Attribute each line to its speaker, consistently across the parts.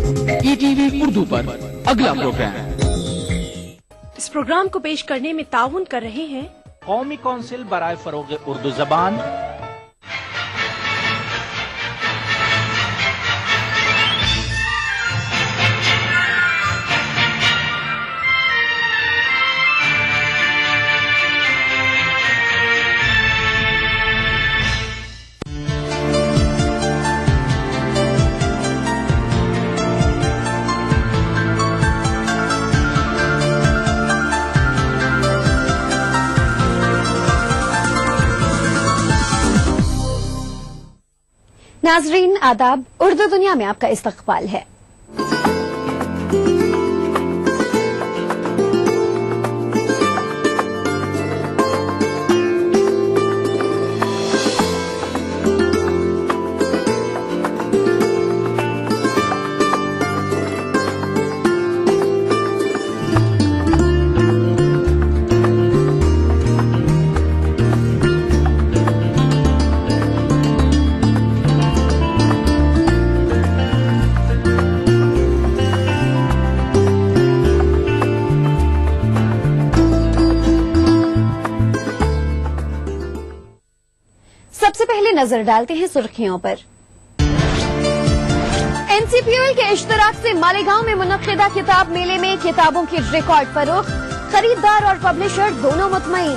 Speaker 1: ETV Urdu پر اگلا programme.
Speaker 2: اس programme کو پیش کرنے میں تعاون کر رہے ہیں
Speaker 3: قومی کونسل برائے فروغ اردو زبان،
Speaker 4: ناظرین آداب، اردو دنیا میں آپ کا استقبال ہے۔ سب سے پہلے نظر ڈالتے ہیں سرخیوں پر۔ NCPOL کے اشتراک سے مالیگاؤں میں منعقدہ کتاب میلے میں کتابوں کی ریکارڈ فروخت، خریدار اور پبلشر دونوں مطمئن۔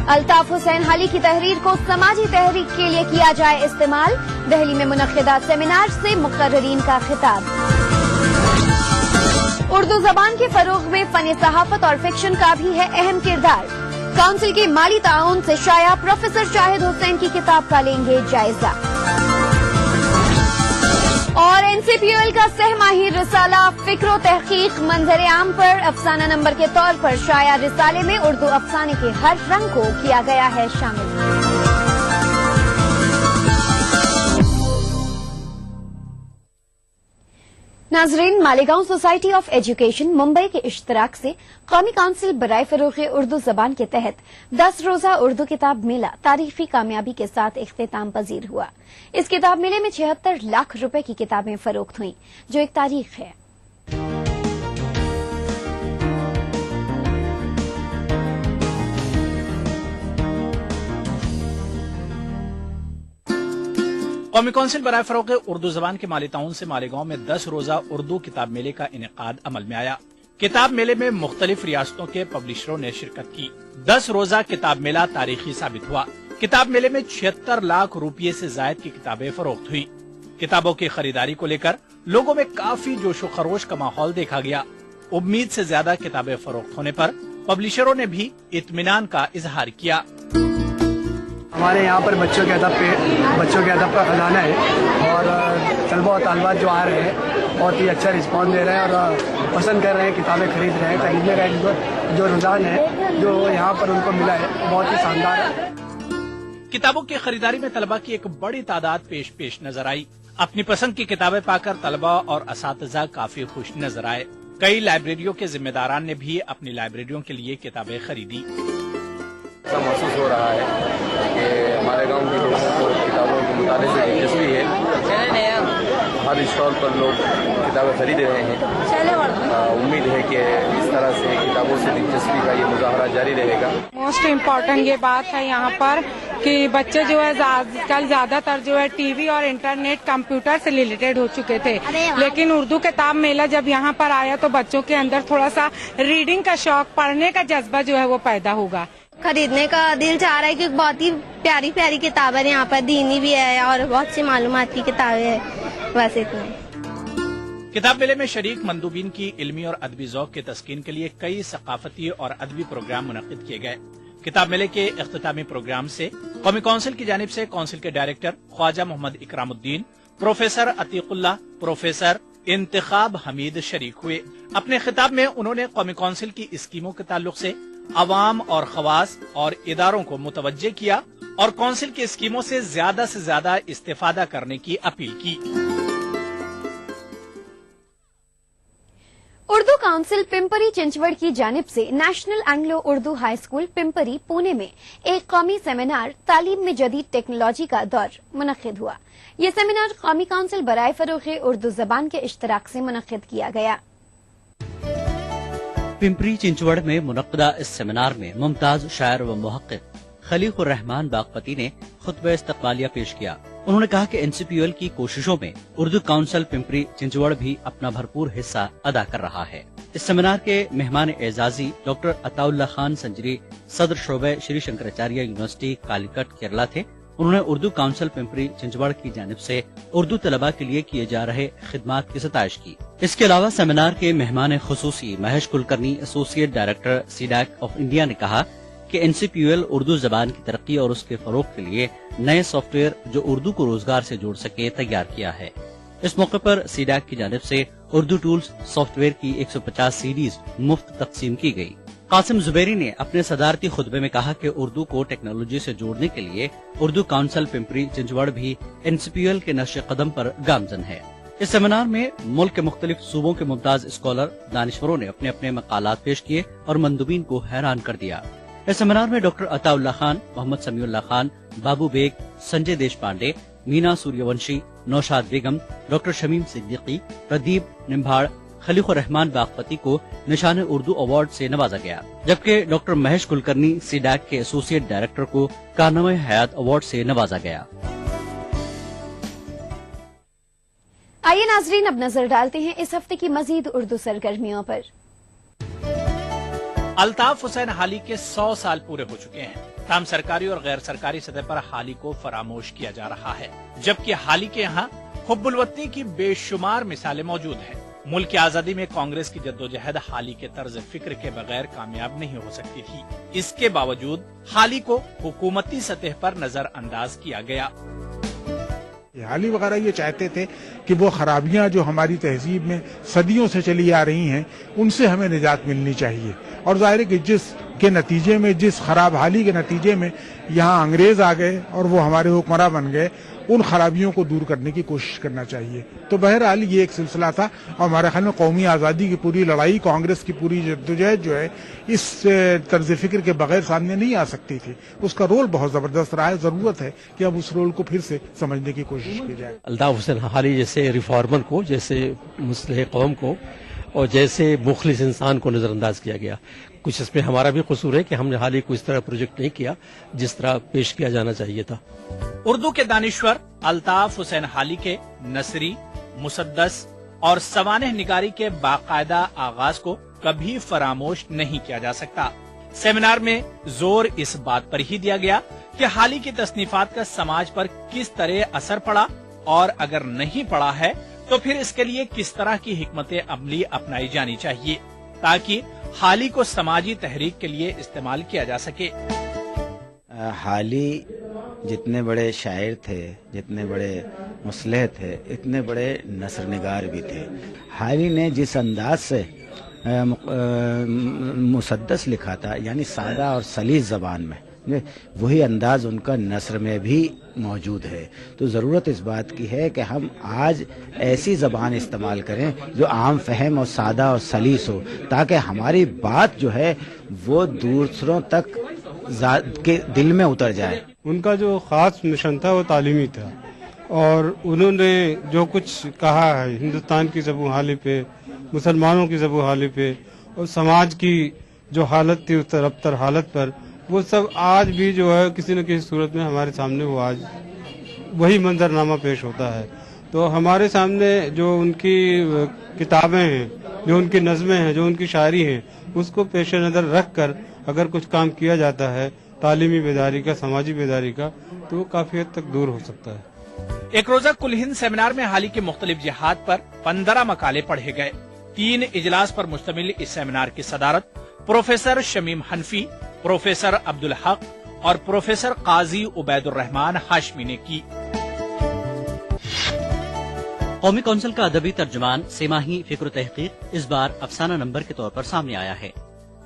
Speaker 4: الطاف حسین حالی کی تحریر کو سماجی تحریک کے لیے کیا جائے استعمال، دہلی میں منعقدہ سیمینار سے مقررین کا خطاب۔ اردو زبان کے فروغ میں فن صحافت اور فکشن کا بھی ہے اہم کردار، کونسل کے مالی تعاون سے شائع پروفیسر شاہد حسین کی کتاب کا لیں گے جائزہ۔ اور NCPOL کا سہ ماہی رسالہ فکر و تحقیق منظر عام پر افسانہ نمبر کے طور پر شائع رسالے میں اردو افسانے کے ہر رنگ کو کیا گیا ہے شامل۔ ناظرین، Malegaon society of education Mumbai کے اشتراک سے قومی کونسل برائے فروغ اردو زبان کے تحت 10 روزہ اردو کتاب میلہ تاریخی کامیابی کے ساتھ اختتام پذیر ہوا۔ اس کتاب میلے میں 76 لاکھ روپے کی کتابیں فروخت ہوئیں، جو ایک تاریخ ہے۔
Speaker 3: قومی کونسل برائے فروغ اردو زبان کے مالی تعاون سے مالیگاؤں میں 10 روزہ اردو کتاب میلے کا انعقاد عمل میں آیا۔ کتاب میلے میں مختلف ریاستوں کے پبلشروں نے شرکت کی۔ 10 روزہ کتاب میلہ تاریخی ثابت ہوا۔ کتاب میلے میں 76 لاکھ روپے سے زائد کی کتابیں فروخت ہوئی۔ کتابوں کی خریداری کو لے کر لوگوں میں کافی جوش و خروش کا ماحول دیکھا گیا۔ امید سے زیادہ کتابیں فروخت ہونے پر پبلشروں نے بھی اطمینان کا اظہار کیا۔
Speaker 5: ہمارے یہاں پر بچوں کے ادب کا خزانہ ہے، اور طلبہ و طالبات جو آ رہے ہیں بہت ہی اچھا رسپانس دے رہے ہیں اور پسند کر رہے ہیں، کتابیں خرید رہے ہیں۔ خریدنے کا جو رجحان ہے جو یہاں پر ان کو ملا ہے بہت ہی شاندار ہے۔
Speaker 3: کتابوں کی خریداری میں طلبہ کی ایک بڑی تعداد پیش نظر آئی۔ اپنی پسند کی کتابیں پا کر طلبہ اور اساتذہ کافی خوش نظر آئے۔ کئی لائبریریوں کے ذمہ داران نے بھی اپنی لائبریریوں کے لیے کتابیں خریدی۔
Speaker 6: ایسا محسوس ہو رہا ہے کہ ہمارے گاؤں کے لوگوں کو کتابوں کے مطالعے سے دلچسپی ہے۔ ہر اسٹال پر لوگ کتابیں خرید رہے ہیں۔ امید ہے کہ اس طرح سے کتابوں سے دلچسپی کا یہ مظاہرہ جاری رہے گا۔
Speaker 7: موسٹ امپورٹنٹ یہ بات ہے یہاں پر کہ بچے جو ہے آج کل زیادہ تر جو ہے ٹی وی اور انٹرنیٹ کمپیوٹر سے ریلیٹڈ ہو چکے تھے، لیکن اردو کتاب میلہ جب یہاں پر آیا تو بچوں کے اندر تھوڑا سا ریڈنگ کا شوق، پڑھنے کا جذبہ جو ہے وہ پیدا ہوگا۔
Speaker 8: خریدنے کا دل چاہ رہا ہے کہ بہت ہی پیاری پیاری کتابیں یہاں پر، دینی بھی ہے اور بہت سی معلومات کی کتابیں ہیں، بس اتنے۔
Speaker 3: کتاب میلے میں شریک مندوبین کی علمی اور ادبی ذوق کی تسکین کے لیے کئی ثقافتی اور ادبی پروگرام منعقد کیے گئے۔ کتاب میلے کے اختتامی پروگرام سے قومی کونسل کی جانب سے کونسل کے ڈائریکٹر خواجہ محمد اکرام الدین، پروفیسر عتیق اللہ، پروفیسر انتخاب حمید شریک ہوئے۔ اپنے خطاب میں انہوں نے قومی کونسل کی اسکیموں کے تعلق سے عوام اور خواص اور اداروں کو متوجہ کیا اور کونسل کی اسکیموں سے زیادہ استفادہ کرنے کی اپیل کی۔
Speaker 4: اردو काउंसिल पिंपरी चिंचवड़ की जानिब से national Anglo Urdu high school Pimpri Pune में एक कौमी सेमिनार तालीम में जदीद टेक्नोलॉजी का दौर मुनक्किद हुआ। ये सेमिनार कौमी काउंसिल बराए फरोग़ उर्दू जबान के इश्तराक से मुनक्किद किया गया।
Speaker 9: पिंपरी चिंचवड़ में मुनक्किदा इस सेमिनार में मुमताज शायर व मुहक्किक खलीकुर रहमान बागपती ने खुतबा इस्तक़बालिया पेश किया। उन्होंने कहा कि एनसीपीयूएल की कोशिशों में उर्दू काउंसिल पिंपरी चिंचवड़ भी अपना भरपूर हिस्सा अदा कर रहा है। इस सेमिनार के मेहमान एजाजी डॉक्टर अताउल्ला खान संजरी सदर शोबे श्री शंकराचार्य यूनिवर्सिटी कालीकट केरला थे। उन्होंने उर्दू काउंसिल पिंपरी चिंचवड़ की जानिब से उर्दू तलबा के लिए किए जा रहे खिदमात की सताइश की। इसके अलावा सेमिनार के मेहमान खुसूसी Mahesh Kulkarni associate director CDAC of India ने कहा कि एनसीपीयूएल उर्दू जबान की तरक्की और उसके फरोग के लिए नए सॉफ्टवेयर जो उर्दू को रोजगार से जोड़ सके तैयार किया है। इस मौके पर सीडैक की जानिब से उर्दू टूल्स सॉफ्टवेयर की 150 सीडीज मुफ्त तकसीम की गई। कासिम जुबैरी ने अपने सदारती खुतबे में कहा कि उर्दू को टेक्नोलॉजी से जोड़ने के लिए उर्दू काउंसिल पिंपरी चिंचवड़ भी एनसीपीयूएल के नक्शे कदम पर गामजन है। इस सेमिनार में मुल्क के मुख्तलिफ सूबों के मुमताज स्कॉलर दानिश्वरों ने अपने अपने मकालात पेश किए और मंदुबीन को हैरान कर दिया। इस सेमिनार में डॉक्टर अताउल्ला खान, मोहम्मद समीउल्लाह खान, बाबू बेग, संजय देश पांडे, मीना सूर्यवंशी, नौशाद बेगम, डॉक्टर शमीम सिद्दीकी, प्रदीप निम्भाड़, खलीकुर रहमान बागपती को निशान उर्दू अवार्ड से नवाजा गया, जबकि डॉक्टर महेश कुलकर्णी सीडैक के एसोसिएट डायरेक्टर को कारनामे हयात अवार्ड से नवाजा गया।
Speaker 4: आइए नाजरीन, अब नजर डालते हैं इस हफ्ते की मजीद उर्दू सरगर्मियों पर।
Speaker 3: अल्ताफ हुसैन हाली के 100 साल पूरे हो चुके हैं। ताम सरकारी और गैर सरकारी सतह पर हाली को फरामोश किया जा रहा है, जबकि हाली के यहाँ हुब्बुल वतनी की बेशुमार मिसालें मौजूद हैं। मुल्क की आजादी में कांग्रेस की जद्दोजहद हाली के तर्ज फिक्र के बगैर कामयाब नहीं हो सकती थी। इसके बावजूद हाली को हुकूमती सतह पर नजरअंदाज किया गया।
Speaker 10: हाली वगैरह ये चाहते थे कि वो खराबियां जो हमारी तहजीब में सदियों से चली आ रही हैं उनसे हमें निजात मिलनी चाहिए, और जाहिर है कि जिस खराब हाली के नतीजे में यहाँ अंग्रेज आ गए और वो हमारे हुक्मरान बन गए, उन खराबियों को दूर करने की कोशिश करना चाहिए। तो बहरहाल ये एक सिलसिला था और हमारे ख्याल में कौमी आज़ादी की पूरी लड़ाई, कांग्रेस की पूरी जद्दोजहद जो है इस तर्ज फिक्र के बगैर सामने नहीं आ सकती थी। उसका रोल बहुत जबरदस्त रहा है। जरूरत है कि अब उस रोल को फिर से समझने की कोशिश की जाए।
Speaker 11: अल्ताफ हुसैन हाली जैसे रिफॉर्मर को, जैसे मुस्लिह कौम को और जैसे मुखलिस इंसान को नजरअंदाज किया गया। कुछ इसमें हमारा भी कसूर है कि हमने हाल ही को इस तरह प्रोजेक्ट नहीं किया जिस तरह पेश किया जाना चाहिए था।
Speaker 3: उर्दू के दानिश्वर अल्ताफ हुसैन हाली के नसरी, मुसद्दस और सवानेह निगारी के बाकायदा आगाज को कभी फरामोश नहीं किया जा सकता। सेमिनार में जोर इस बात पर ही दिया गया कि हाली की तसनीफात का समाज पर किस तरह असर पड़ा, और अगर नहीं पड़ा है तो फिर इसके लिए किस तरह की हिकमत अमली अपनाई जानी चाहिए ताकि हाली को समाजी तहरीक के लिए इस्तेमाल किया जा सके।
Speaker 12: हाली जितने बड़े शायर थे, जितने बड़े मुस्लिह थे, इतने बड़े नसर निगार भी थे। हाली ने जिस अंदाज से मुसद्दस लिखा था, यानी सादा और सलीस जबान में, वही अंदाज उनका नसर में भी मौजूद है। तो ज़रूरत इस बात की है कि हम आज ऐसी ज़बान इस्तेमाल करें जो आम फहम और सादा और सलीस हो, ताकि हमारी बात जो है वो दूसरों तक के दिल में उतर जाए।
Speaker 13: उनका जो ख़ास मिशन था वो तालीमी था, और उन्होंने जो कुछ कहा है हिंदुस्तान की ज़बून हाली पे, मुसलमानों की ज़बून हाली पे, और समाज की जो हालत थी उस तरफ्तर हालत पर, वो सब आज भी जो है किसी न किसी सूरत में हमारे सामने वो आज वही मंजरनामा पेश होता है। तो हमारे सामने जो उनकी किताबें हैं, जो उनकी नज़में हैं, जो उनकी शायरी है, उसको पेश नज़र रख कर अगर कुछ काम किया जाता है तालीमी बेदारी का, समाजी बेदारी का, तो वो काफ़ी हद तक दूर हो सकता है।
Speaker 3: एक रोजा कुल हिंद सेमिनार में हाली के मुख्तलिफ जिहाद पर 15 मकाले पढ़े गए। 3 इजलास पर मुश्तमिल इस सेमिनार की सदारत प्रोफेसर शमीम हनफी, प्रोफेसर अब्दुल हक और प्रोफेसर काजी उबैदुर रहमान हाशमी ने की।
Speaker 9: कौमी कौंसिल का अदबी तर्जुमान सेमाही फिक्र तहकीक इस बार अफसाना नंबर के तौर पर सामने आया है।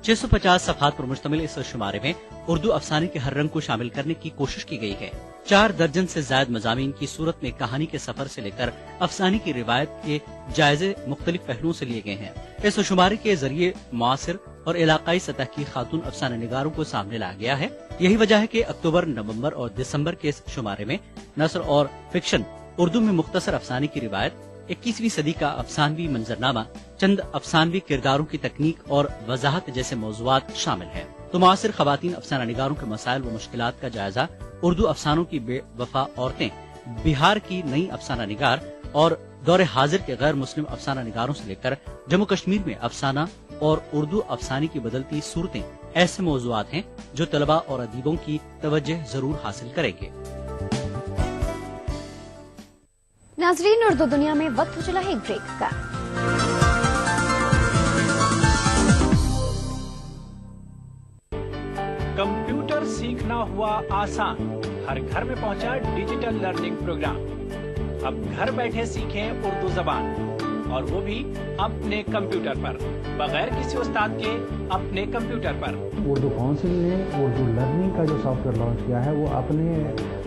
Speaker 9: 650 सफ़हात पर मुश्तमिल इस शुमारे में उर्दू अफसाने के हर रंग को शामिल करने की कोशिश की गई है। 4 दर्जन से ज्यादा मज़ामीन की सूरत में कहानी के सफर से लेकर अफसाने की रिवायत के जायजे मुख्तलिफ पहलुओं से लिए गए हैं। इस शुमारे के जरिए मुआसिर और इलाकाई सतह की खातून अफसाना निगारों को सामने लाया गया है। यही वजह है कि अक्टूबर, नवंबर और दिसंबर के इस शुमारे में नसर और फिक्शन, उर्दू में मुख्तसर अफसाने की रिवायत, 21वीं सदी का अफसानवी मंजरनामा, चंद अफसानवी किरदारों की तकनीक और वजाहत जैसे मौज़ूआत शामिल हैं। तो मुआसिर खवातीन अफसाना निगारों के मसाइल व मुश्किलात का जायजा, उर्दू अफसानों की बेवफा औरतें, बिहार की नई अफसाना निगार और दौरे हाजिर के गैर मुस्लिम अफसाना निगारों से लेकर जम्मू कश्मीर में अफसाना और उर्दू अफसाने की बदलती सूरतें ऐसे मौज़ूआत हैं जो तलबा और अदीबों की तवज्जो जरूर हासिल करेंगे।
Speaker 4: नाजरीन, उर्दू दुनिया में वक्त हो चला है एक ब्रेक का।
Speaker 3: कंप्यूटर सीखना हुआ आसान, हर घर में पहुंचा डिजिटल लर्निंग प्रोग्राम। अब घर बैठे सीखें उर्दू जबान, और वो भी अपने कंप्यूटर पर, बगैर किसी उस्ताद के अपने कंप्यूटर पर।
Speaker 14: उर्दू काउंसिल ने उर्दू लर्निंग का जो सॉफ्टवेयर लॉन्च किया है वो अपने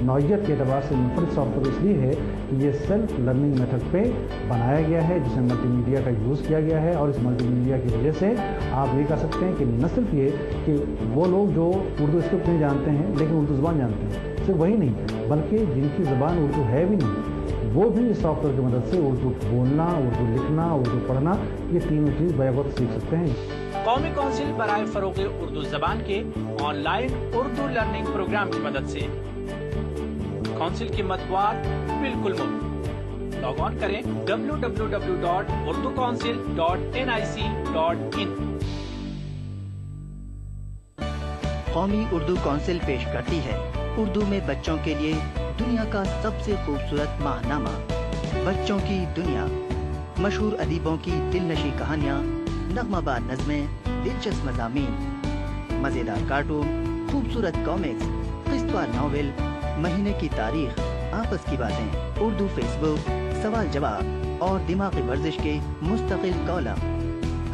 Speaker 14: नौइयत के एतबार से मुनफरिद सॉफ्टवेयर इसलिए है कि ये सेल्फ लर्निंग मेथड पे बनाया गया है, जिसमें मल्टीमीडिया का यूज़ किया गया है। और इस मल्टीमीडिया की वजह से आप ये कह सकते हैं कि न सिर्फ ये कि वो लोग जो उर्दू स्क्रिप्ट नहीं जानते हैं लेकिन उर्दू ज़बान जानते हैं, सिर्फ वही नहीं बल्कि जिनकी ज़बान उर्दू है भी नहीं, वो भी इस सॉफ्टवेयर की मदद से उर्दू बोलना, उर्दू लिखना, उर्दू पढ़ना, ये तीनों चीज़ बैक वक्त सीख सकते हैं।
Speaker 3: कौमी कौंसिल बराए फरोग़ उर्दू जबान के ऑनलाइन उर्दू लर्निंग प्रोग्राम की मदद से कौंसिल की मतवार बिल्कुल मुफ्त। लॉग ऑन करें www.urducouncil.nic.in।
Speaker 15: कौमी उर्दू काउंसिल पेश करती है उर्दू में बच्चों के लिए दुनिया का सबसे खूबसूरत माहनामा, बच्चों की दुनिया। मशहूर अदीबों की दिलनशी कहानियाँ, नगमाबाद नज़में, दिलचस्प मज़ामीन, मज़ेदार कार्टून, खूबसूरत कॉमिक्स, किस्तवार नावल, महीने की तारीख, आपस की बातें, उर्दू फेसबुक, सवाल जवाब और दिमागी वर्जिश के मुस्तकिल कॉलम।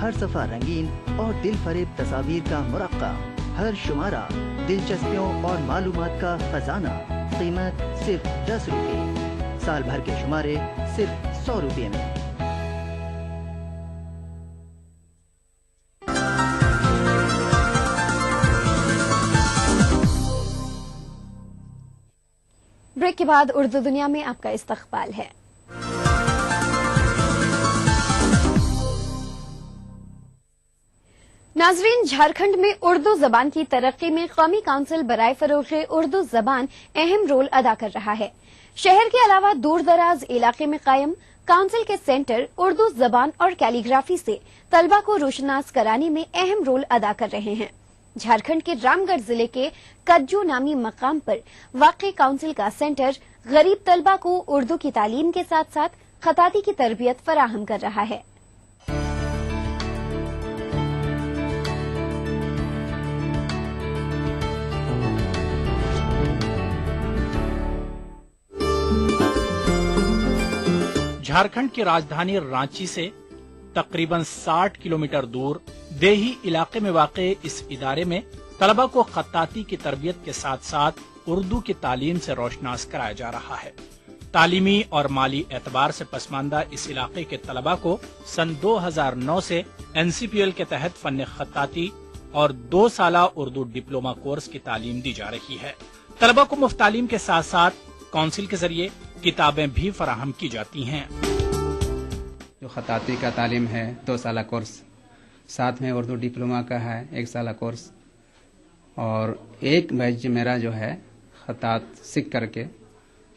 Speaker 15: हर सफ़ा रंगीन और दिल फरेब तस्वीर का मुरक्का, हर शुमारा दिलचस्पियों और मालूमात का खजाना। कीमत सिर्फ 10 रुपये, साल भर के शुमारे सिर्फ 100 रुपये में।
Speaker 4: ब्रेक के बाद उर्दू दुनिया में आपका इस्तकबाल है। नाजरीन, झारखंड में उर्दू जबान की तरक्की में कौमी काउंसिल बराए फरोग़ उर्दू जबान अहम रोल अदा कर रहा है। शहर के अलावा दूर दराज इलाके में कायम काउंसिल के सेंटर उर्दू जबान और कैलीग्राफी से तलबा को रोशनास कराने में अहम रोल अदा कर रहे हैं। झारखंड के रामगढ़ जिले के कज्जू नामी मकाम पर वाक़ई काउंसिल का सेंटर गरीब तलबा को उर्दू की तालीम के साथ साथ खताती की तरबियत फराहम कर रहा है।
Speaker 3: झारखंड की राजधानी रांची से तकरीबन 60 किलोमीटर दूर देही इलाके में वाक़े इस इदारे में तलबा को खत्ताती की तरबियत के साथ साथ उर्दू की तालीम से रोशनास कराया जा रहा है। तालीमी और माली एतबार से पसमानदा इस इलाके के तलबा को सन 2009 से NCPL के तहत फन खत्ताती और 2 साला उर्दू डिप्लोमा कोर्स की तालीम दी जा रही है। तलबा को मुफ्त तालीम के साथ साथ काउंसिल के जरिए किताबें भी फराहम की जाती हैं।
Speaker 16: जो खताती का तालीम है 2 साला कोर्स, साथ में उर्दू डिप्लोमा का है 1 साला कोर्स, और एक बैच मेरा जो है खतात सीख करके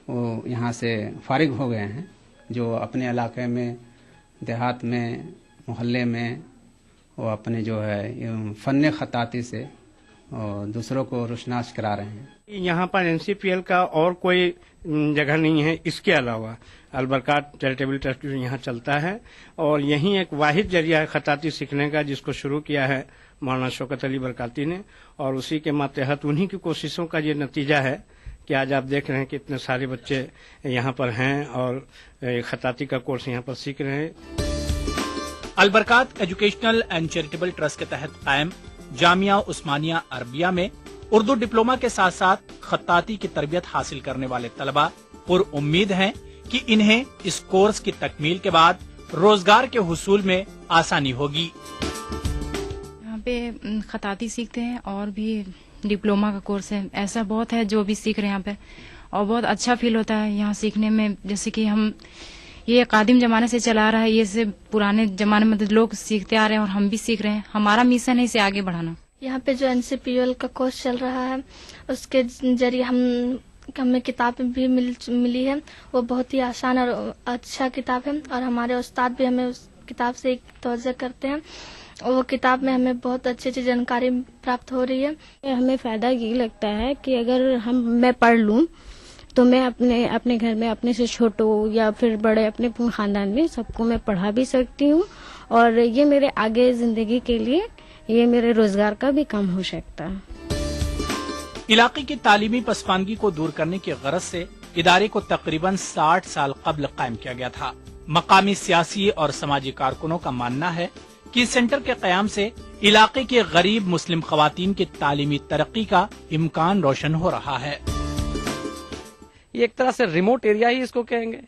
Speaker 16: वो यहाँ से फारिग हो गए हैं, जो अपने इलाके में, देहात में, मोहल्ले में वो अपने जो है फ़न खताती से और दूसरों को रोशनास करा रहे हैं।
Speaker 13: यहाँ पर NCPL का और कोई जगह नहीं है। इसके अलावा अलबरकात चैरिटेबल ट्रस्ट यहाँ चलता है और यही एक वाहिद जरिया है खताती सीखने का, जिसको शुरू किया है मौलाना शौकत अली बरकाती ने, और उसी के मातहत उन्हीं की कोशिशों का ये नतीजा है कि आज आप देख रहे हैं कि इतने सारे बच्चे यहाँ पर हैं और खताती का कोर्स यहाँ पर सीख रहे हैं।
Speaker 3: अलबरकात एजुकेशनल एंड चैरिटेबल ट्रस्ट के तहत कायम जामिया उस्मानिया अरबिया में उर्दू डिप्लोमा के साथ साथ खत्ताती की तरबियत हासिल करने वाले तलबा पुरउम्मीद हैं कि इन्हें इस कोर्स की तकमील के बाद रोजगार के हुसूल में आसानी होगी।
Speaker 17: यहाँ पे खत्ताती सीखते हैं और भी डिप्लोमा का कोर्स है, ऐसा बहुत है जो भी सीख रहे हैं यहाँ पे, और बहुत अच्छा फील होता है यहाँ सीखने में। जैसे कि हम ये कादिम जमाने से चला रहा है, ये से पुराने जमाने में लोग सीखते आ रहे हैं और हम भी सीख रहे हैं। हमारा मिशन है इसे आगे बढ़ाना।
Speaker 8: यहाँ पे जो NCPUL का कोर्स चल रहा है उसके जरिए हमें किताब भी मिली है, वो बहुत ही आसान और अच्छा किताब है, और हमारे उस्ताद भी हमें उस किताब से एक तवज्जो करते हैं। वो किताब में हमें बहुत अच्छी अच्छी जानकारी प्राप्त हो रही है।
Speaker 18: हमें फायदा ये लगता है कि अगर मैं पढ़ लूँ तो मैं अपने घर में अपने से छोटों या फिर बड़े अपने खानदान में सबको मैं पढ़ा भी सकती हूँ, और ये मेरे आगे जिंदगी के लिए ये मेरे रोजगार का भी काम हो सकता है।
Speaker 3: इलाके की तालीमी पसमानगी को दूर करने की गरज से इदारे को तकरीबन 60 साल कबल कायम किया गया था। मकामी सियासी और समाजी कारकुनों का मानना है कि सेंटर के कयाम से इलाके के गरीब मुस्लिम खवातीन की तालीमी तरक्की का इम्कान रोशन हो रहा है।
Speaker 19: ये एक तरह से रिमोट एरिया ही इसको कहेंगे,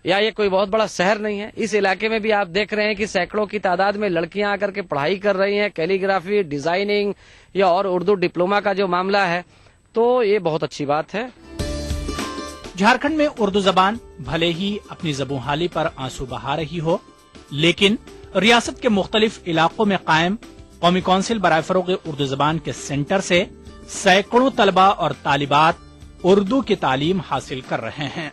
Speaker 19: या ये कोई बहुत बड़ा शहर नहीं है। इस इलाके में भी आप देख रहे हैं कि सैकड़ों की तादाद में लड़कियां आकर के पढ़ाई कर रही हैं, कैलीग्राफी, डिजाइनिंग या और उर्दू डिप्लोमा का जो मामला है, तो ये बहुत अच्छी बात है।
Speaker 3: झारखंड में उर्दू जबान भले ही अपनी ज़बूहाली पर आंसू बहा रही हो, लेकिन रियासत के मुख्तलिफ इलाकों में कायम कौमी कौंसिल बराए फरोग़ उर्दू जबान के सेंटर से सैकड़ों तलबा और तालिबात उर्दू की तालीम हासिल कर रहे हैं।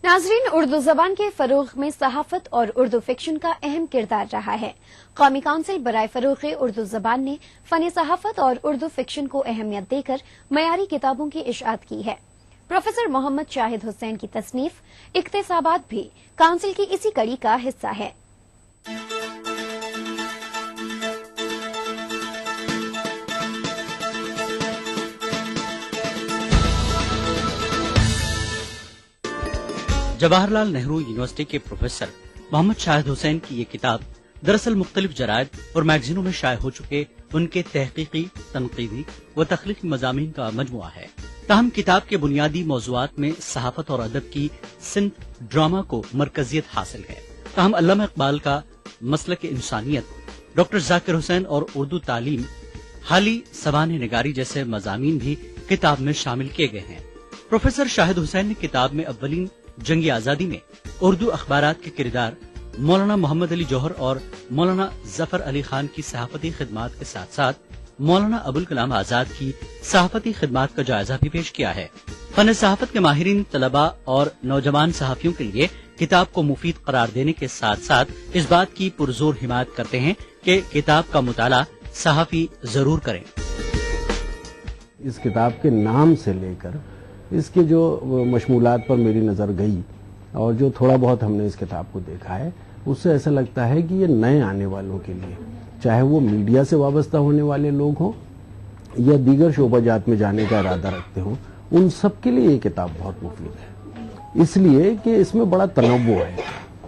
Speaker 4: नाजरीन, उर्दू जबान के फरोग में सहाफत और उर्दू फिक्शन का अहम किरदार रहा है। कौमी काउंसिल बराए फरोग़ उर्दू जबान ने फन सहाफत और उर्दू फिक्शन को अहमियत देकर मयारी किताबों की इशाअत की है। प्रोफेसर मोहम्मद शाहिद हुसैन की तसनीफ इक्तिसाबात भी काउंसिल की इसी कड़ी का हिस्सा है।
Speaker 9: जवाहरलाल नेहरू यूनिवर्सिटी के प्रोफेसर मोहम्मद शाहिद हुसैन की ये किताब दरअसल मुख्तलिफ जरायद और मैगजीनों में शाये हो चुके उनके तहकीकी, तनकीदी व तख्लीकी मज़ामीन का मजमुआ है। ताहम किताब के बुनियादी मौज़ूआत में सहाफत और अदब की सिन्फ ड्रामा को मरकजियत हासिल है। ताहम अल्लामा इकबाल का मसलक इंसानियत, डॉक्टर जाकिर हुसैन और उर्दू तालीम, हाली सवाने निगारी जैसे मज़ामीन भी किताब में शामिल किए गए हैं। प्रोफेसर शाहिद हुसैन ने किताब में अव्वलीन जंगी आजादी में उर्दू अखबारात के किरदार मौलाना मोहम्मद अली जौहर और मौलाना जफर अली खान की सहाफती खिदमात के साथ साथ मौलाना अबुल कलाम आजाद की सहाफती खिदमात का जायजा भी पेश किया है। फन सहाफत के माहिरीन, तलबा और नौजवान सहाफियों के लिए किताब को मुफीद करार देने के साथ साथ इस बात की पुरजोर हिमायत करते हैं कि किताब का मुताला सहाफी जरूर करें।
Speaker 20: इस किताब के नाम से लेकर इसके जो मशमूलात पर मेरी नज़र गई और जो थोड़ा बहुत हमने इस किताब को देखा है, उससे ऐसा लगता है कि ये नए आने वालों के लिए, चाहे वो मीडिया से वाबस्ता होने वाले लोग हों या दीगर शोबाजात में जाने का इरादा रखते हों, उन सब के लिए ये किताब बहुत मुफीद है। इसलिए कि इसमें बड़ा तनव्वु है।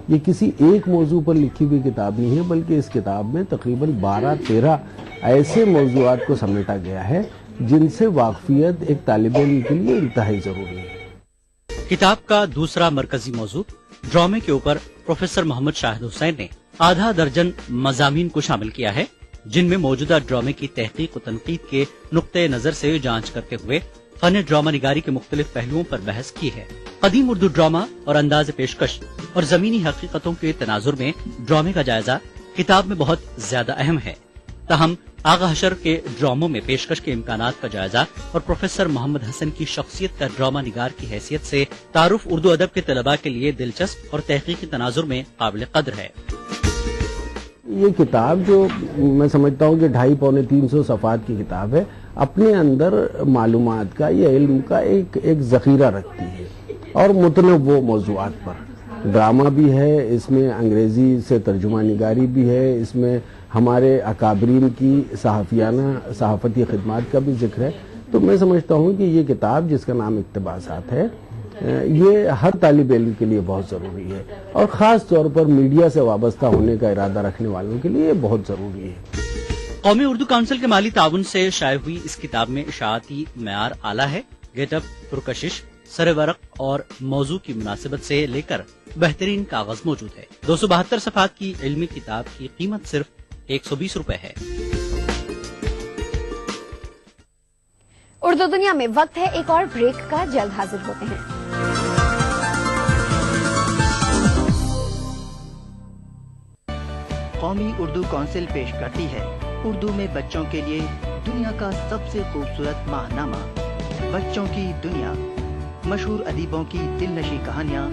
Speaker 20: ये किसी एक मौजू पर लिखी हुई किताब नहीं है, बल्कि इस किताब में तकरीबन 12-13 ऐसे मौजूआत को समेटा गया है जिनसे वाकफियत एक तालिब इल्म के लिए इंतहाई जरूरी है।
Speaker 9: किताब का दूसरा मरकजी मौजू ड्रामे के ऊपर प्रोफेसर मोहम्मद शाहिद हुसैन ने आधा दर्जन मज़ामीन को शामिल किया है, जिनमें मौजूदा ड्रामे की तहकीक व तनकीद के नुक्ते नजर से जांच करते हुए फन ड्रामा निगारी के मुख्तलिफ पहलुओं पर बहस की है। कदीम उर्दू ड्रामा और अंदाज पेशकश और जमीनी हकीकतों के तनाजुर में ड्रामे का जायजा किताब में बहुत ज्यादा अहम है। ताहम आगा हशर के ड्रामों में पेशकश के इम्कानात का जायजा और प्रोफेसर मोहम्मद हसन की शख्सियत का ड्रामा निगार की हैसियत से तारुफ उर्दू अदब के तलबा के लिए दिलचस्प और तहकीकी तनाजुर में काबिल कद्र है।
Speaker 20: ये किताब जो मैं समझता हूँ कि 250-300 सफ़ात की किताब है, अपने अंदर मालूमात का या इल्म का एक ज़ख़ीरा रखती है और मुतनव्वो मौज़ूआत पर ड्रामा भी है, इसमें अंग्रेज़ी से तर्जुमा निगारी भी है, इसमें हमारे अकाबरीन की सहाफ़ती खिदमात का भी जिक्र है। तो मैं समझता हूँ कि ये किताब जिसका नाम इक़्तिबासात है, یہ ہر طالب علم کے لیے بہت ضروری ہے، اور خاص طور پر میڈیا سے وابستہ ہونے کا ارادہ رکھنے والوں کے لیے یہ بہت ضروری ہے۔
Speaker 9: قومی اردو کونسل کے مالی تعاون سے شائع ہوئی اس کتاب میں اشاعتی معیار اعلیٰ ہے، گیٹ اپ، پرکشش، سر ورق اور موضوع کی مناسبت سے لے کر بہترین کاغذ موجود ہے۔ 272 صفحات کی علمی کتاب کی قیمت صرف 120 روپے ہے۔
Speaker 4: اردو دنیا میں وقت ہے ایک اور بریک کا، جلد حاضر ہوتے ہیں۔
Speaker 15: قومی اردو کونسل پیش کرتی ہے اردو میں بچوں کے لیے دنیا کا سب سے خوبصورت ماہنامہ بچوں کی دنیا، مشہور ادیبوں کی دل نشیں کہانیاں،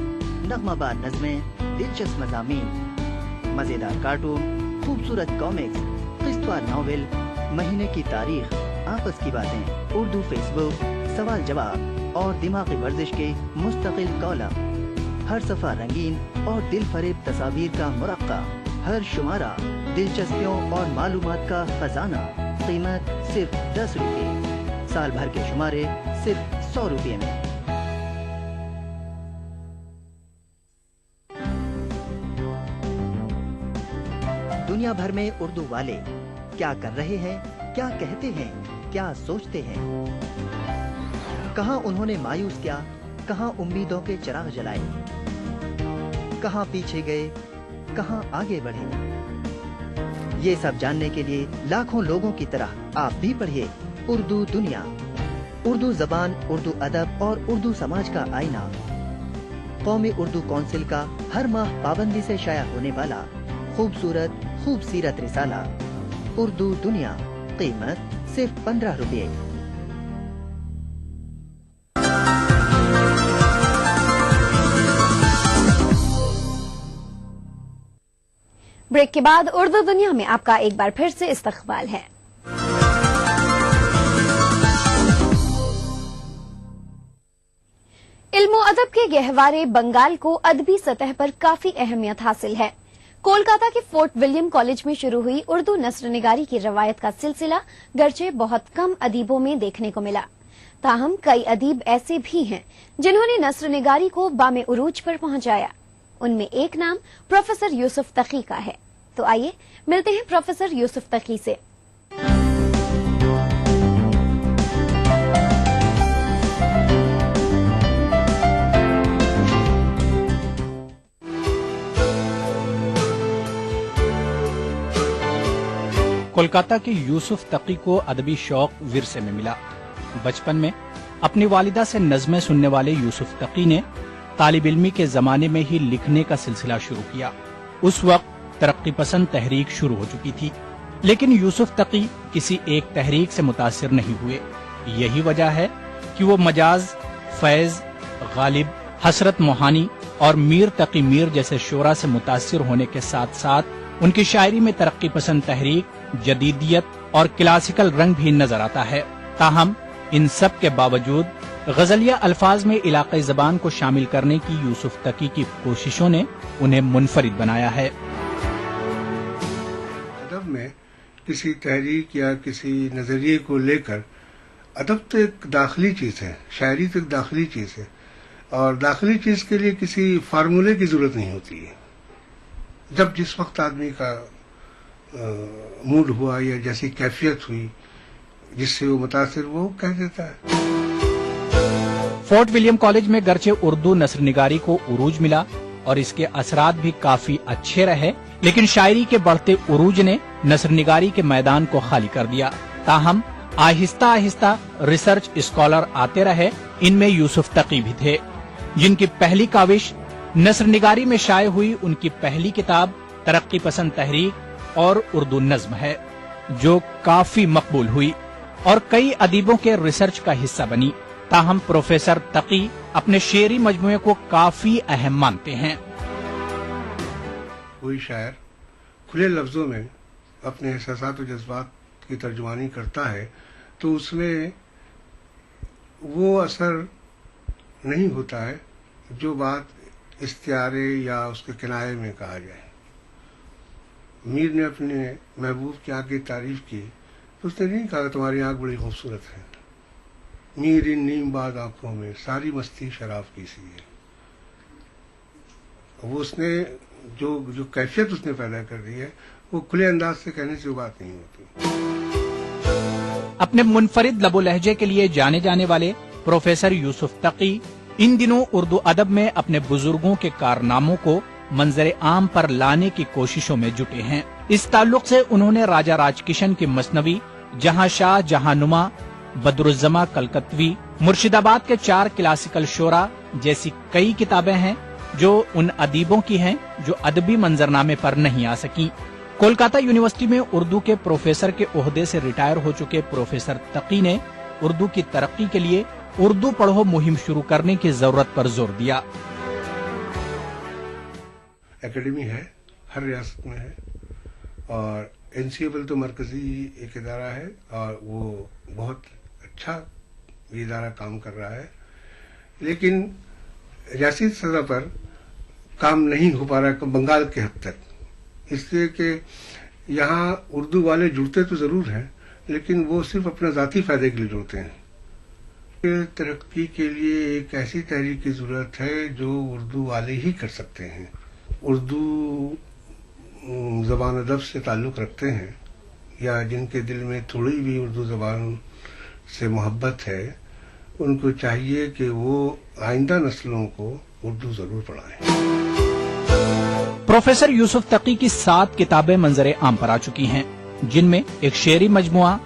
Speaker 15: نغمہ بار نظمیں، دلچسپ مضامین، مزیدار کارٹون، خوبصورت کامکس، قسط وار ناول، مہینے کی تاریخ، آپس کی باتیں، اردو فیس بک، سوال جواب اور دماغی ورزش کے مستقل کالم، ہر صفحہ رنگین اور دل فریب تصاویر کا مرقع، ہر شمارہ دلچسپیوں اور معلومات کا خزانہ، قیمت صرف 10 روپے، سال بھر کے شمارے صرف 100 روپے میں۔ دنیا بھر میں اردو والے کیا کر رہے ہیں، کیا کہتے ہیں، کیا سوچتے ہیں، کہاں انہوں نے مایوس کیا، کہاں امیدوں کے چراغ جلائے، کہاں پیچھے گئے، کہاں آگے بڑھے، یہ سب جاننے کے لیے لاکھوں لوگوں کی طرح آپ بھی پڑھیے اردو دنیا، اردو زبان، اردو ادب اور اردو سماج کا آئینہ، قومی اردو کونسل کا ہر ماہ پابندی سے شائع ہونے والا خوبصورت خوب سیرت رسالہ اردو دنیا، قیمت صرف 15 روپے۔
Speaker 4: بریک کے بعد اردو دنیا میں آپ کا ایک بار پھر سے استقبال ہے۔ علم و ادب کے گہوارے بنگال کو ادبی سطح پر کافی اہمیت حاصل ہے۔ کولکاتہ کے فورٹ ولیم کالج میں شروع ہوئی اردو نثر نگاری کی روایت کا سلسلہ گرچہ بہت کم ادیبوں میں دیکھنے کو ملا، تاہم کئی ادیب ایسے بھی ہیں جنہوں نے نثر نگاری کو بام عروج پر پہنچایا۔ ان میں ایک نام پروفیسر یوسف تقی کا ہے، تو آئیے ملتے ہیں پروفیسر یوسف تقی سے۔
Speaker 3: کولکاتہ کے یوسف تقی کو ادبی شوق ورثے میں ملا۔ بچپن میں اپنی والدہ سے نظمیں سننے والے یوسف تقی نے طالب علمی کے زمانے میں ہی لکھنے کا سلسلہ شروع کیا۔ اس وقت ترقی پسند تحریک شروع ہو چکی تھی، لیکن یوسف تقی کسی ایک تحریک سے متاثر نہیں ہوئے۔ یہی وجہ ہے کہ وہ مجاز، فیض، غالب، حسرت موہانی اور میر تقی میر جیسے شعراء سے متاثر ہونے کے ساتھ ساتھ ان کی شاعری میں ترقی پسند تحریک، جدیدیت اور کلاسیکل رنگ بھی نظر آتا ہے۔ تاہم ان سب کے باوجود غزلیہ الفاظ میں علاقائی زبان کو شامل کرنے کی یوسف تقی کی کوششوں نے انہیں منفرد بنایا ہے۔
Speaker 21: ادب میں کسی تحریک یا کسی نظریے کو لے کر ادب تو ایک داخلی چیز ہے، شاعری تو ایک داخلی چیز ہے، اور داخلی چیز کے لیے کسی فارمولے کی ضرورت نہیں ہوتی ہے۔ جب جس وقت آدمی کا موڈ ہوا یا جیسی کیفیت ہوئی جس سے وہ متاثر وہ کہہ دیتا ہے۔
Speaker 3: فورٹ ولیم کالج میں گرچہ اردو نثر نگاری کو عروج ملا اور اس کے اثرات بھی کافی اچھے رہے، لیکن شاعری کے بڑھتے عروج نے نثر نگاری کے میدان کو خالی کر دیا۔ تاہم آہستہ آہستہ ریسرچ اسکالر آتے رہے، ان میں یوسف تقی بھی تھے، جن کی پہلی کاوش نثر نگاری میں شائع ہوئی۔ ان کی پہلی کتاب ترقی پسند تحریک اور اردو نظم ہے، جو کافی مقبول ہوئی اور کئی ادیبوں کے ریسرچ کا حصہ بنی۔ تاہم پروفیسر تقی اپنے شعری مجموعے کو کافی اہم مانتے ہیں۔
Speaker 21: کوئی شاعر کھلے لفظوں میں اپنے احساسات و جذبات کی ترجمانی کرتا ہے تو اس میں وہ اثر نہیں ہوتا ہے جو بات استعارے یا اس کے کنایے میں کہا جائے۔ میر نے اپنے محبوب کی آنکھ کی تعریف کی تو اس نے نہیں کہا کہ تمہاری آنکھ بڑی خوبصورت ہے، میر ان نیم بعد آنکھوں میں ساری مستی شراب کی سی ہے. وہ اس نے جو کیفیت اس نے پیدا کر دی ہے وہ کھلے انداز سے کہنے سے بات نہیں ہوتی.
Speaker 3: اپنے منفرد لب و لہجے کے لیے جانے جانے والے پروفیسر یوسف تقی ان دنوں اردو ادب میں اپنے بزرگوں کے کارناموں کو منظر عام پر لانے کی کوششوں میں جٹے ہیں. اس تعلق سے انہوں نے راجہ راج کشن کی مثنوی جہاں شاہ جہاں نما، بدر الزما کلکتوی، مرشد آباد کے 4 کلاسیکل شعرا جیسی کئی کتابیں ہیں جو ان ادیبوں کی ہیں جو ادبی منظرنامے پر نہیں آ سکی. کولکاتہ یونیورسٹی میں اردو کے پروفیسر کے عہدے سے ریٹائر ہو چکے پروفیسر تقی نے اردو کی ترقی کے لیے اردو پڑھو مہم شروع کرنے کی ضرورت پر زور دیا.
Speaker 21: اکیڈمی ہے، ہر ریاست میں ہے، اور NCEBL تو مرکزی ایک ادارہ ہے اور وہ بہت اچھا یہ ادارہ کام کر رہا ہے، لیکن ریاستی سطح پر کام نہیں ہو پا رہا بنگال کے حد تک، اس لیے کہ یہاں اردو والے جڑتے تو ضرور ہیں لیکن وہ صرف اپنے ذاتی فائدے کے لیے جڑتے ہیں. ترقی کے لیے ایک ایسی تحریک کی ضرورت ہے جو اردو والے ہی کر سکتے ہیں. اردو زبان ادب سے تعلق رکھتے ہیں یا جن کے دل میں تھوڑی بھی اردو زبان سے محبت ہے، ان کو چاہیے کہ وہ آئندہ نسلوں کو اردو ضرور پڑھائیں.
Speaker 3: پروفیسر یوسف تقی کی 7 کتابیں منظر عام پر آ چکی ہیں، جن میں ایک شعری مجموعہ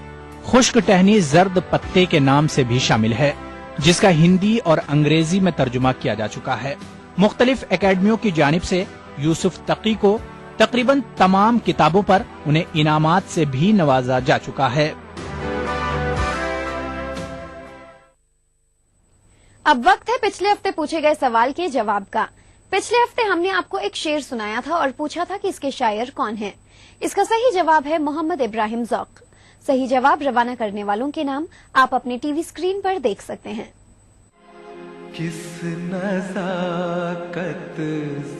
Speaker 3: خشک ٹہنی زرد پتے کے نام سے بھی شامل ہے، جس کا ہندی اور انگریزی میں ترجمہ کیا جا چکا ہے. مختلف اکیڈمیوں کی جانب سے یوسف تقی کو تقریباً تمام کتابوں پر انہیں انعامات سے بھی نوازا جا چکا ہے.
Speaker 4: اب وقت ہے پچھلے ہفتے پوچھے گئے سوال کے جواب کا. پچھلے ہفتے ہم نے آپ کو ایک شعر سنایا تھا اور پوچھا تھا کہ اس کے شاعر کون ہیں. اس کا صحیح جواب ہے محمد ابراہیم ذوق. صحیح جواب روانہ کرنے والوں کے نام آپ اپنے ٹی وی اسکرین پر دیکھ سکتے ہیں.
Speaker 1: کس نزاکت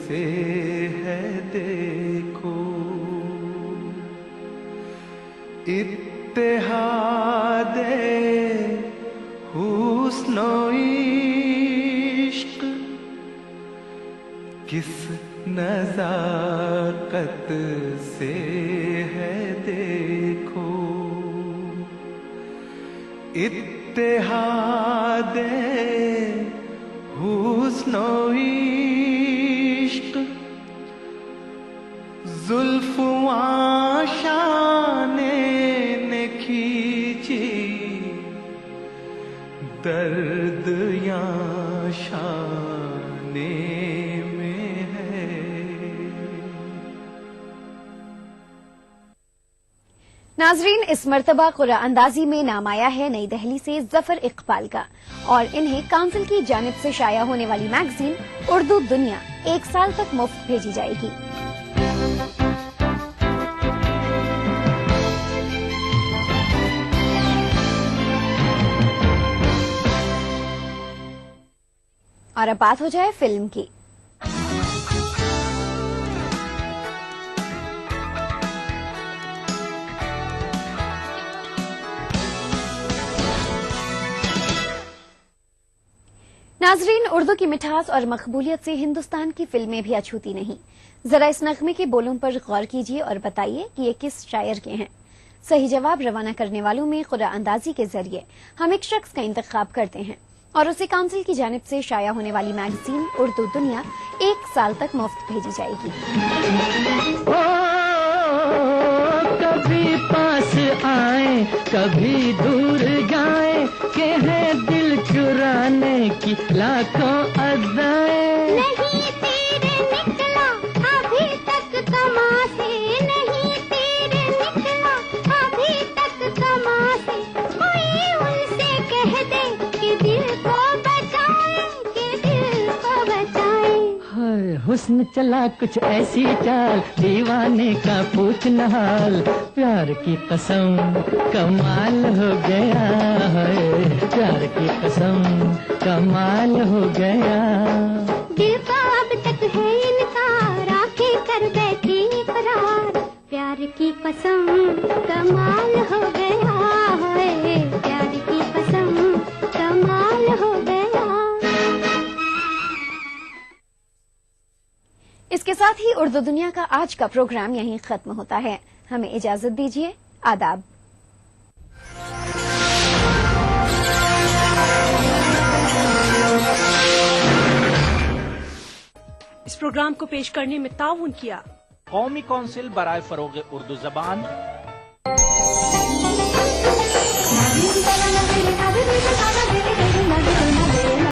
Speaker 1: سے ہے دیکھو اتحاد حسن و عشق، کس نزاکت سے ہے دیکھو اتحاد حسن و عشق، زلف آشانے نے کھینچی درد یا شانے میں ہے.
Speaker 4: ناظرین، اس مرتبہ قرآن اندازی میں نام آیا ہے نئی دہلی سے ظفر اقبال کا، اور انہیں کونسل کی جانب سے شائع ہونے والی میگزین اردو دنیا 1 سال تک مفت بھیجی جائے گی. اور اب بات ہو جائے فلم کی. ناظرین، اردو کی مٹھاس اور مقبولیت سے ہندوستان کی فلمیں بھی اچھوتی نہیں. ذرا اس نغمے کے بولوں پر غور کیجیے اور بتائیے کہ یہ کس شاعر کے ہیں. صحیح جواب روانہ کرنے والوں میں قرآن اندازی کے ذریعے ہم ایک شخص کا انتخاب کرتے ہیں اور اسے کونسل کی جانب سے شائع ہونے والی میگزین اردو دنیا 1 سال تک مفت بھیجی جائے گی.
Speaker 1: کبھی پاس آئیں کبھی دور جائیں، کہ ہے دل چرانے کی لاکھوں ادائیں.
Speaker 22: نہیں تیرے نکلا ابھی تک کما سے، نہیں تیرے نکلا ابھی تک کما سے، کوئی ان سے کہہ دے کہ دل کو بچائیں، کہ دل کو بچائیں.
Speaker 1: ہائے حسن چلا کچھ ایسی چال، دیوانے کا پوچھنا حال، پیار کی قسم کمال ہو گیا ہے، پیار کی قسم کمال ہو گیا.
Speaker 22: دل کا اب تک ہے انکار، آنکھیں کر بیٹھی اقرار، پیار کی قسم کمال ہو گیا ہے، پیار کی قسم کمال
Speaker 4: साथ ही उर्दू दुनिया का आज का प्रोग्राम यहीं खत्म होता है। हमें इजाजत दीजिए। आदाब।
Speaker 2: इस प्रोग्राम को पेश करने में ताउन किया
Speaker 3: कौमी कौंसिल बराए फरोग उर्दू जबान।